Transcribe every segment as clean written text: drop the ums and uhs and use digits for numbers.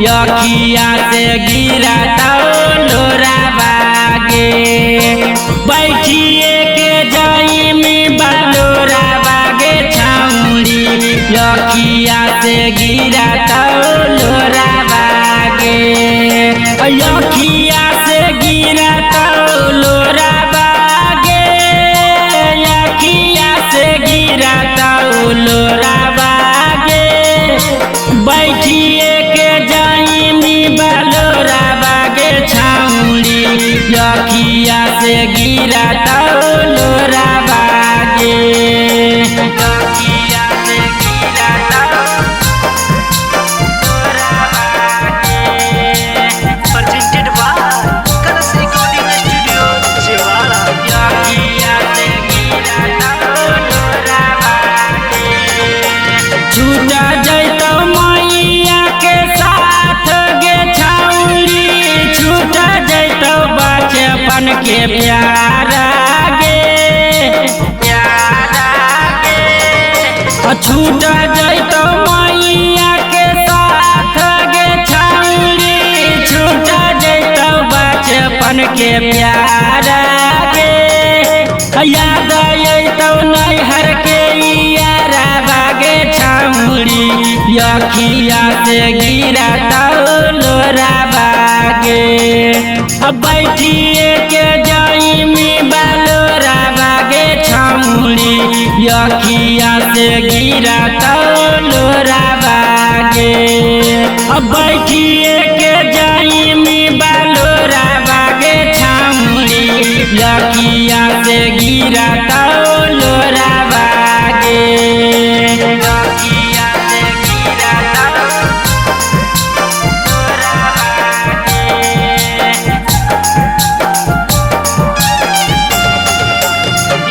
यखिया से गिरा लोरा बागे बैठिए के जाई में बालोरा बागे छाउड़ी यखिया से गिरा लोरा बागे यखिया से गिरा लोरा बागे यखिया से गिरा लोरा बागे बैठिए यखिया से गिरा लोरा बागे यखिया से गिरा लोरा बागे presented by Colors Recording Studio, Jewala. यखिया से गिरा लोरा बागे छूटा जैतो मैया के साथ गे छाउड़ी छूटा जैतो बचपन के प्यारा गे छूटा जैतो मैया के साथ गे छाउड़ी छूटा जैतो बचपन के प्यारा गे याद अइतो नैहर के यारा बागे छाउड़ी यखिया से गिरा लोरा बागे बैठिए के जाई में बालोरा बागे छाउड़ी यखिया से गिरा लोरा बागे बैठिए के जाई में बालोरा बागे छाउड़ी यखिया से गिरा लोरा बागे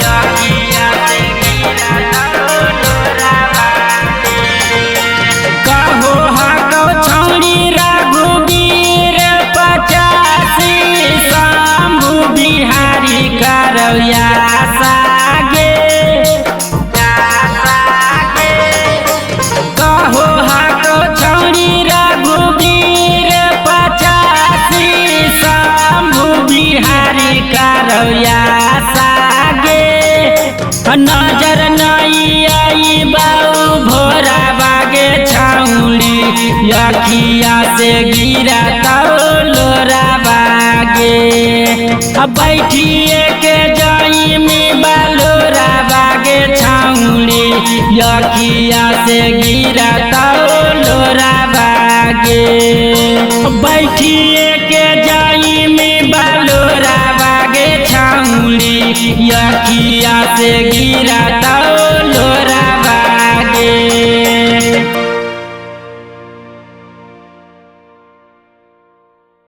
यखिया से गिरा कहो हाको छौड़ी रघुवीर 85 शंभु बिहारी करौया सागे नजर नहीं आई बाऊ भोरा बागे छौड़ी यखिया से गिरा लोरा बागे बैठिए के जाई में बालोरा बागे छाउड़ी यखिया से गिरा लोरा बागे बैठिए के जाई में बालोरा बागे छाउड़ी यखिया से गिरा